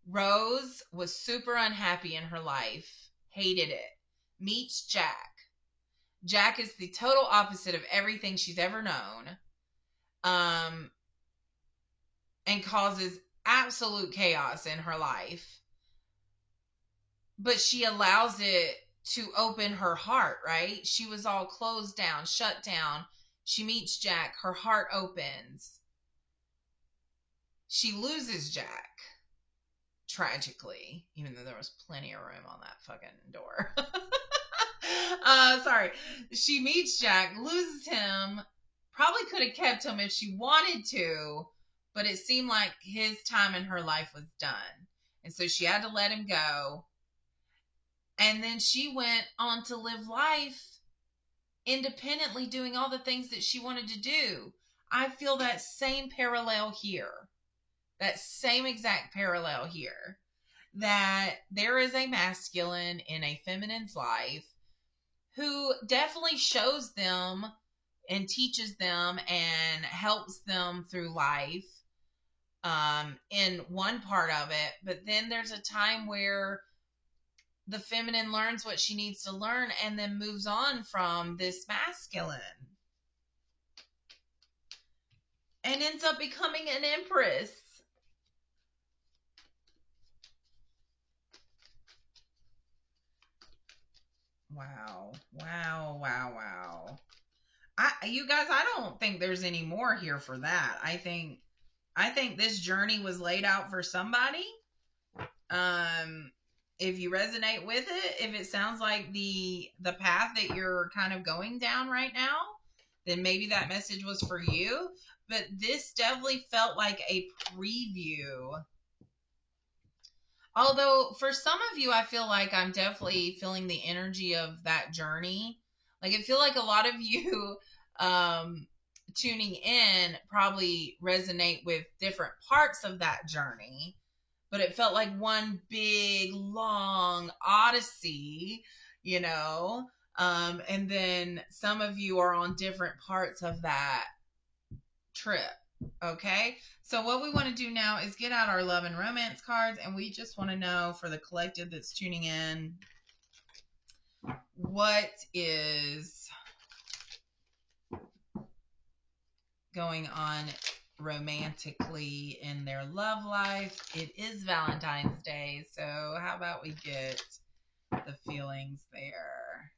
Rose was super unhappy in her life, hated it, meets Jack. Jack is the total opposite of everything she's ever known, and causes absolute chaos in her life. But she allows it to open her heart, right? She was all closed down, shut down. She meets Jack, her heart opens. She loses Jack, tragically, even though there was plenty of room on that fucking door. Sorry. She meets Jack, loses him, probably could have kept him if she wanted to, but it seemed like his time in her life was done. And so she had to let him go. And then she went on to live life independently, doing all the things that she wanted to do. I feel that same parallel here. That same exact parallel here. That there is a masculine in a feminine's life who definitely shows them and teaches them and helps them through life in one part of it. But then there's a time where the feminine learns what she needs to learn and then moves on from this masculine and ends up becoming an empress. Wow. Wow, wow, wow. You guys, I don't think there's any more here for that. I think this journey was laid out for somebody. Um, if you resonate with it, if it sounds like the path that you're kind of going down right now, then maybe that message was for you. But this definitely felt like a preview. Although for some of you, I feel like I'm definitely feeling the energy of that journey. Like I feel like a lot of you tuning in probably resonate with different parts of that journey, but it felt like one big long odyssey, you know. And then some of you are on different parts of that trip. Okay, so what we want to do now is get out our love and romance cards, and we just want to know for the collective that's tuning in, what is going on romantically in their love life. It is Valentine's Day, so how about we get the feelings there?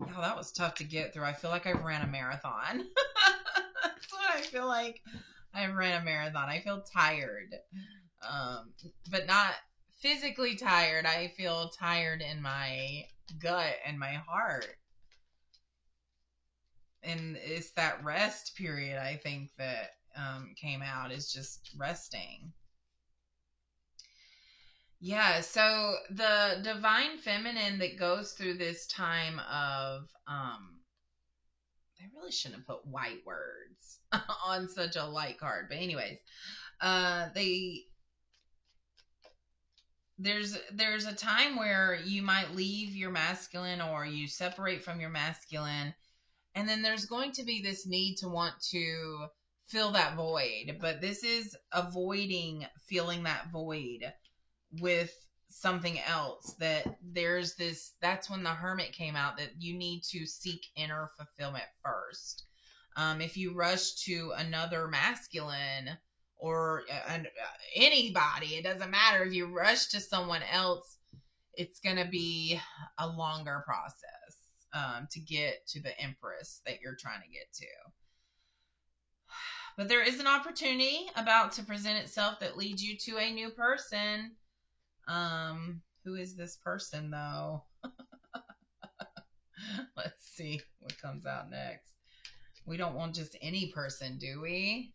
Yeah, that was tough to get through. I feel like I've ran a marathon. That's what I feel like. I've ran a marathon. I feel tired, but not physically tired. I feel tired in my gut and my heart. And it's that rest period, I think, that came out, is just resting. Yeah, so the divine feminine that goes through this time of, I really shouldn't have put white words on such a light card, but anyways, there's a time where you might leave your masculine or you separate from your masculine, and then there's going to be this need to want to fill that void, but this is avoiding feeling that void with something else. That there's this, that's when the Hermit came out, that you need to seek inner fulfillment first. If you rush to another masculine or anybody, it doesn't matter. If you rush to someone else, it's going to be a longer process to get to the Empress that you're trying to get to. But there is an opportunity about to present itself that leads you to a new person. Who is this person, though? Let's see what comes out next. We don't want just any person, do we?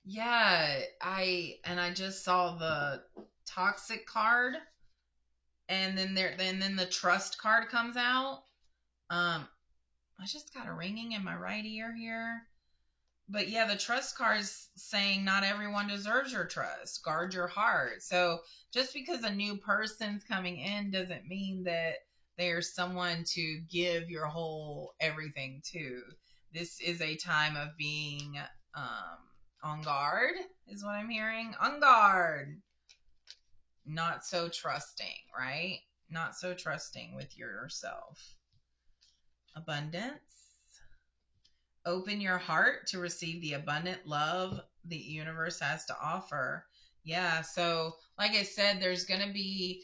Yeah, I just saw the toxic card, and then the trust card comes out. I just got a ringing in my right ear here. But yeah, the trust card is saying not everyone deserves your trust. Guard your heart. So just because a new person's coming in doesn't mean that there's someone to give your whole everything to. This is a time of being on guard, is what I'm hearing. On guard. Not so trusting, right? Not so trusting with yourself. Abundance. Open your heart to receive the abundant love the universe has to offer. Yeah, so like I said, there's going to be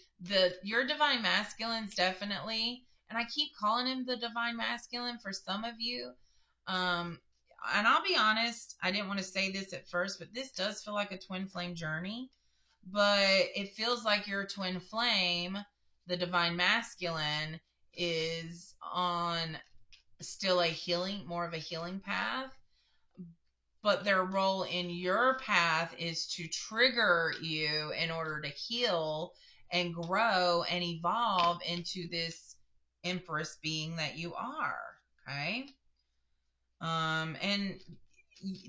your divine masculines, definitely, and I keep calling him the divine masculine for some of you. And I'll be honest, I didn't want to say this at first, but this does feel like a twin flame journey. But it feels like your twin flame, the divine masculine, is on still more of a healing path, but their role in your path is to trigger you in order to heal and grow and evolve into this Empress being that you are. Okay. And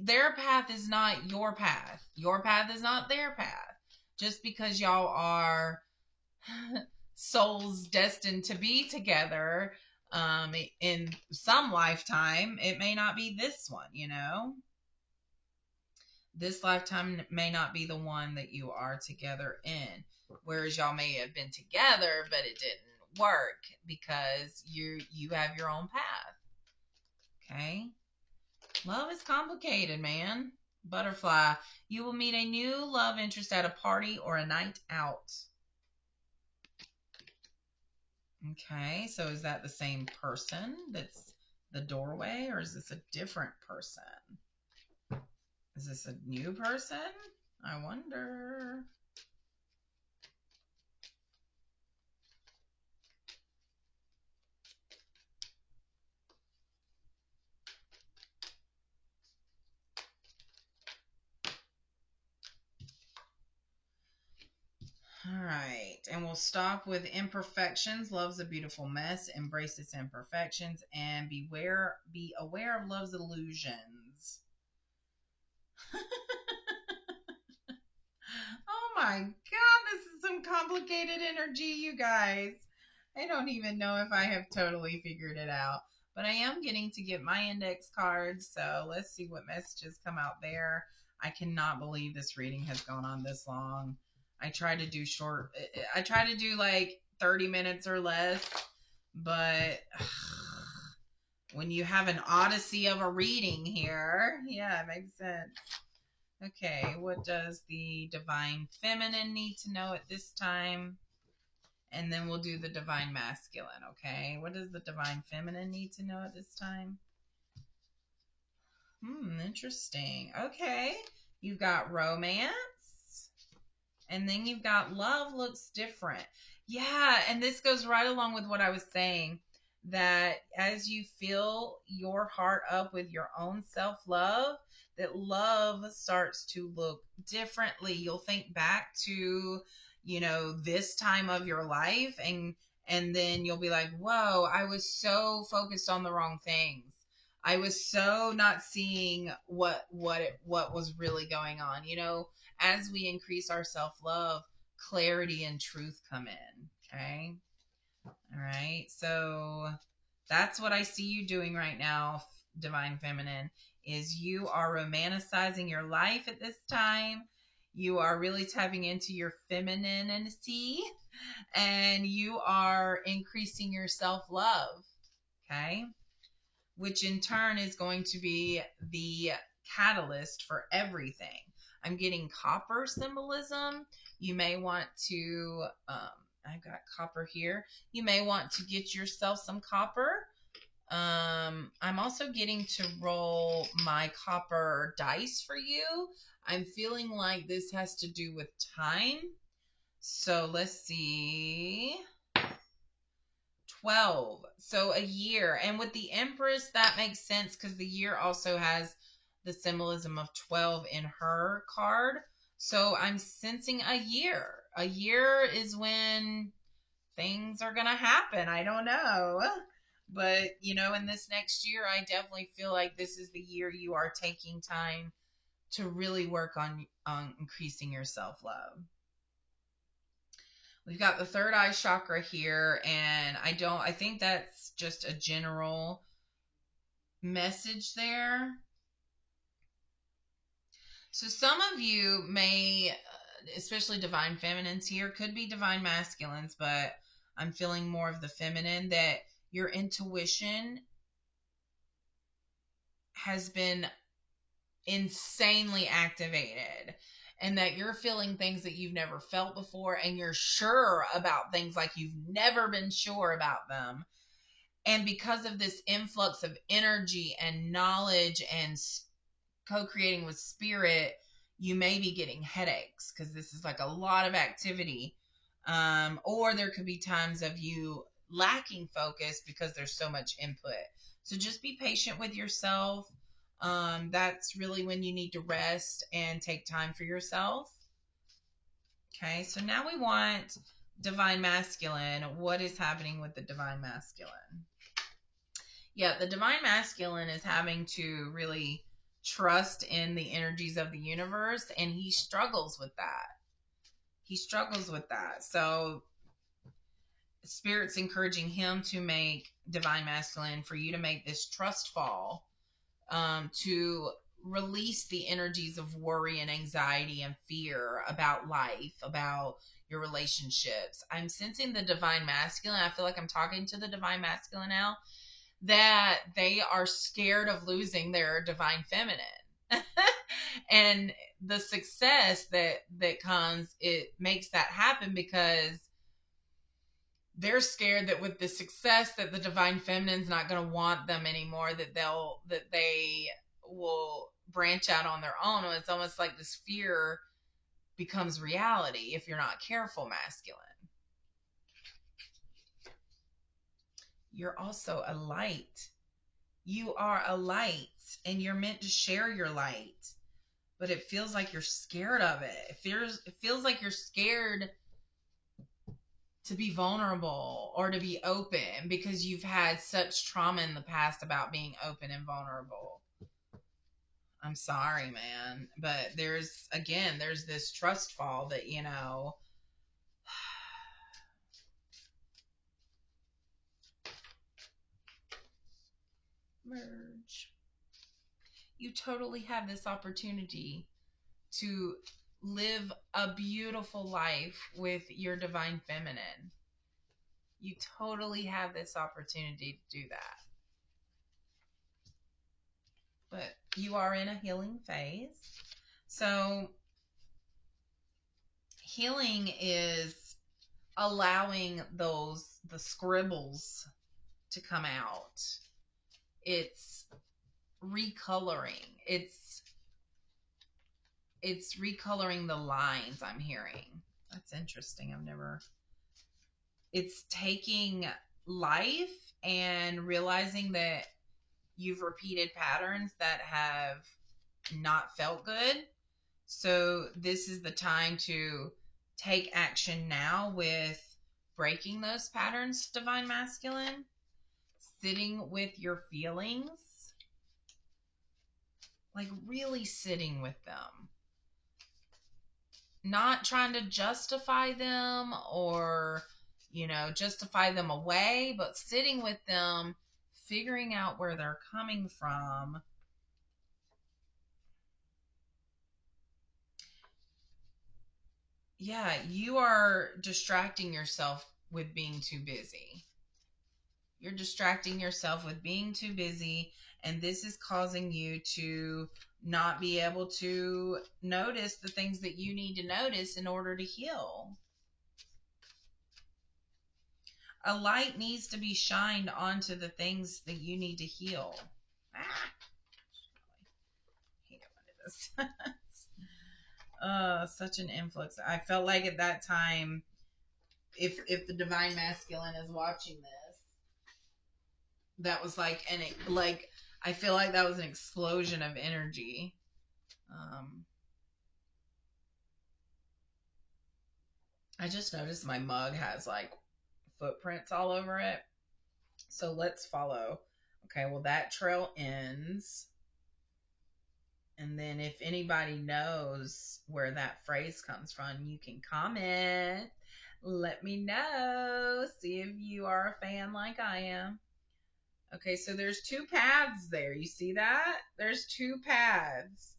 their path is not your path. Your path is not their path. Just because y'all are souls destined to be together in some lifetime, it may not be this one, you know. This lifetime may not be the one that you are together in. Whereas y'all may have been together, but it didn't work because you have your own path. Okay? Love is complicated, man. Butterfly, you will meet a new love interest at a party or a night out. Okay, so is that the same person that's the doorway, or is this a different person? Is this a new person? I wonder. All right, and we'll stop with imperfections. Love's a beautiful mess. Embrace its imperfections and be aware of love's illusions. Oh my God, this is some complicated energy, you guys. I don't even know if I have totally figured it out, but I am getting to get my index cards, so let's see what messages come out there. I cannot believe this reading has gone on this long. I try to do like 30 minutes or less, but when you have an odyssey of a reading here, yeah, it makes sense. Okay, what does the divine feminine need to know at this time? And then we'll do the divine masculine, okay? What does the divine feminine need to know at this time? Interesting. Okay, you've got romance. And then you've got love looks different. Yeah, and this goes right along with what I was saying, that as you fill your heart up with your own self-love, that love starts to look differently. You'll think back to, this time of your life, and then you'll be like, "Whoa, I was so focused on the wrong things. I was so not seeing what was really going on." As we increase our self-love, clarity and truth come in. Okay. All right. So that's what I see you doing right now, divine feminine, is you are romanticizing your life at this time. You are really tapping into your femininity, and you are increasing your self-love. Okay. Which in turn is going to be the catalyst for everything. I'm getting copper symbolism. You may want to, I've got copper here. You may want to get yourself some copper. I'm also getting to roll my copper dice for you. I'm feeling like this has to do with time. So let's see. 12. So a year. And with the Empress, that makes sense because the year also has the symbolism of 12 in her card. So I'm sensing a year. A year is when things are going to happen. I don't know. But, in this next year, I definitely feel like this is the year you are taking time to really work on increasing your self-love. We've got the third eye chakra here, and I think that's just a general message there. So some of you may, especially divine feminines here, could be divine masculines, but I'm feeling more of the feminine, that your intuition has been insanely activated, and that you're feeling things that you've never felt before, and you're sure about things like you've never been sure about them. And because of this influx of energy and knowledge and co-creating with spirit, you may be getting headaches because this is like a lot of activity. Or there could be times of you lacking focus because there's so much input. So just be patient with yourself. That's really when you need to rest and take time for yourself. Okay, so now we want divine masculine. What is happening with the divine masculine? Yeah, the divine masculine is having to really trust in the energies of the universe, and he struggles with that. So spirit's encouraging him to make divine masculine, for you to make this trust fall, to release the energies of worry and anxiety and fear about life, about your relationships. I'm sensing the divine masculine. I feel like I'm talking to the divine masculine now, that they are scared of losing their divine feminine. And the success that comes, it makes that happen because they're scared that with the success that the divine feminine's not going to want them anymore, that they will branch out on their own. And it's almost like this fear becomes reality if you're not careful, masculine. You're also a light. You are a light, and you're meant to share your light. But it feels like you're scared of it. It feels like you're scared to be vulnerable or to be open because you've had such trauma in the past about being open and vulnerable. I'm sorry, man. But there's this trust fall that, merge. You totally have this opportunity to live a beautiful life with your divine feminine. You totally have this opportunity to do that. But you are in a healing phase. So healing is allowing the scribbles to come out. It's recoloring. It's recoloring the lines, I'm hearing. That's interesting. It's taking life and realizing that you've repeated patterns that have not felt good. So this is the time to take action now with breaking those patterns, divine masculine, sitting with your feelings, like really sitting with them, not trying to justify them or, justify them away, but sitting with them, figuring out where they're coming from. Yeah, you are distracting yourself with being too busy. You're distracting yourself with being too busy, and this is causing you to not be able to notice the things that you need to notice in order to heal. A light needs to be shined onto the things that you need to heal. I hate it when it is. Such an influx. I felt like at that time, if the divine masculine is watching this, that was I feel like that was an explosion of energy. I just noticed my mug has like footprints all over it. So let's follow. Okay, well, that trail ends. And then if anybody knows where that phrase comes from, you can comment. Let me know. See if you are a fan like I am. Okay, so there's two paths there. You see that? There's two paths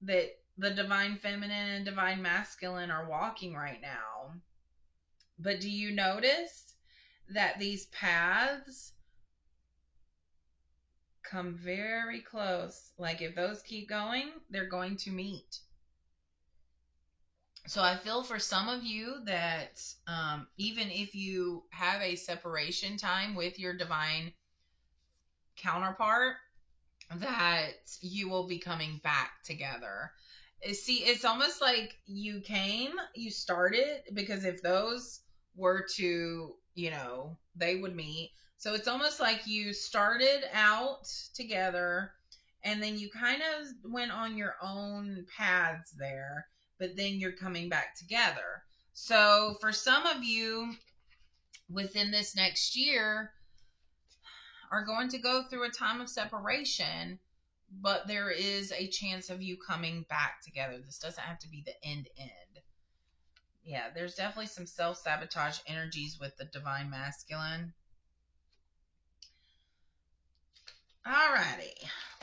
that the divine feminine and divine masculine are walking right now. But do you notice that these paths come very close? Like if those keep going, they're going to meet. So I feel for some of you that even if you have a separation time with your divine counterpart, that you will be coming back together. See, it's almost like you started, because if those were to, they would meet. So it's almost like you started out together and then you kind of went on your own paths there, but then you're coming back together. So for some of you within this next year are going to go through a time of separation, but there is a chance of you coming back together. This doesn't have to be the end. Yeah, there's definitely some self-sabotage energies with the divine masculine. Alrighty,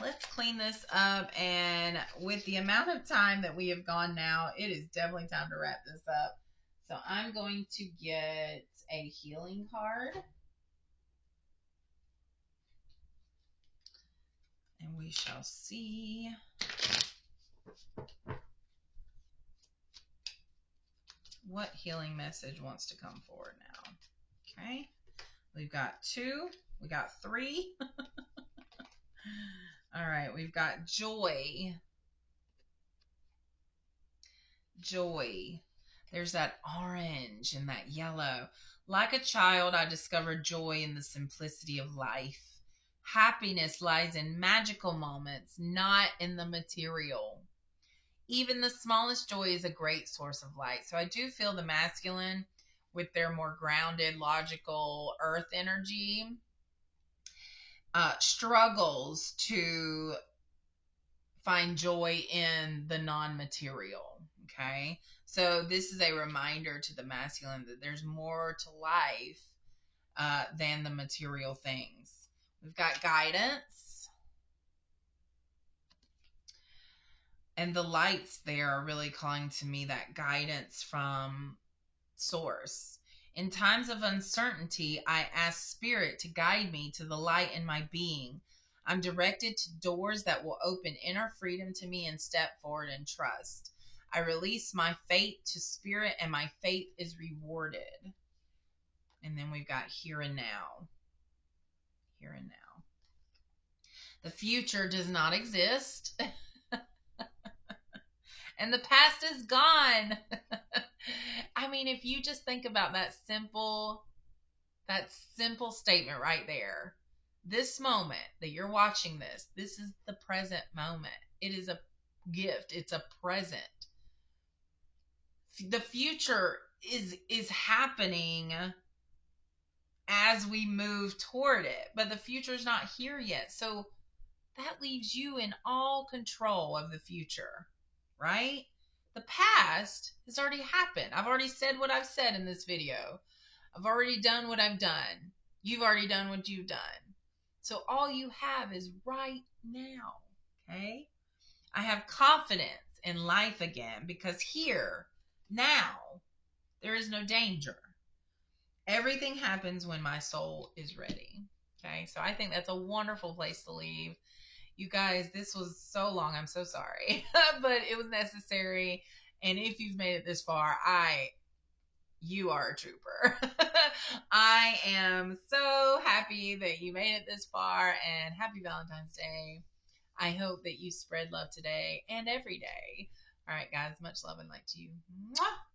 let's clean this up. And with the amount of time that we have gone now, it is definitely time to wrap this up. So I'm going to get a healing card, and we shall see what healing message wants to come forward now. Okay, we've got 2, we got 3. All right, we've got joy. Joy. There's that orange and that yellow. Like a child, I discovered joy in the simplicity of life. Happiness lies in magical moments, not in the material. Even the smallest joy is a great source of light. So I do feel the masculine, with their more grounded, logical earth energy, struggles to find joy in the non-material. Okay, so this is a reminder to the masculine that there's more to life than the material things. We've got guidance, and the lights there are really calling to me that guidance from source. In times of uncertainty, I ask spirit to guide me to the light in my being. I'm directed to doors that will open inner freedom to me and step forward in trust. I release my fate to spirit, and my faith is rewarded. And then we've got here and now. Here and now. The future does not exist. And the past is gone. I mean, if you just think about that simple statement right there. This moment that you're watching this is the present moment. It is a gift. It's a present. The future is happening as we move toward it, but the future is not here yet. So that leaves you in all control of the future, right? The past has already happened. I've already said what I've said in this video. I've already done what I've done. You've already done what you've done. So all you have is right now. Okay? I have confidence in life again because here, now, there is no danger. Everything happens when my soul is ready. Okay? So I think that's a wonderful place to leave. You guys, this was so long. I'm so sorry. But it was necessary. And if you've made it this far, you are a trooper. I am so happy that you made it this far, and happy Valentine's Day. I hope that you spread love today and every day. All right, guys, much love and light to you. Mwah!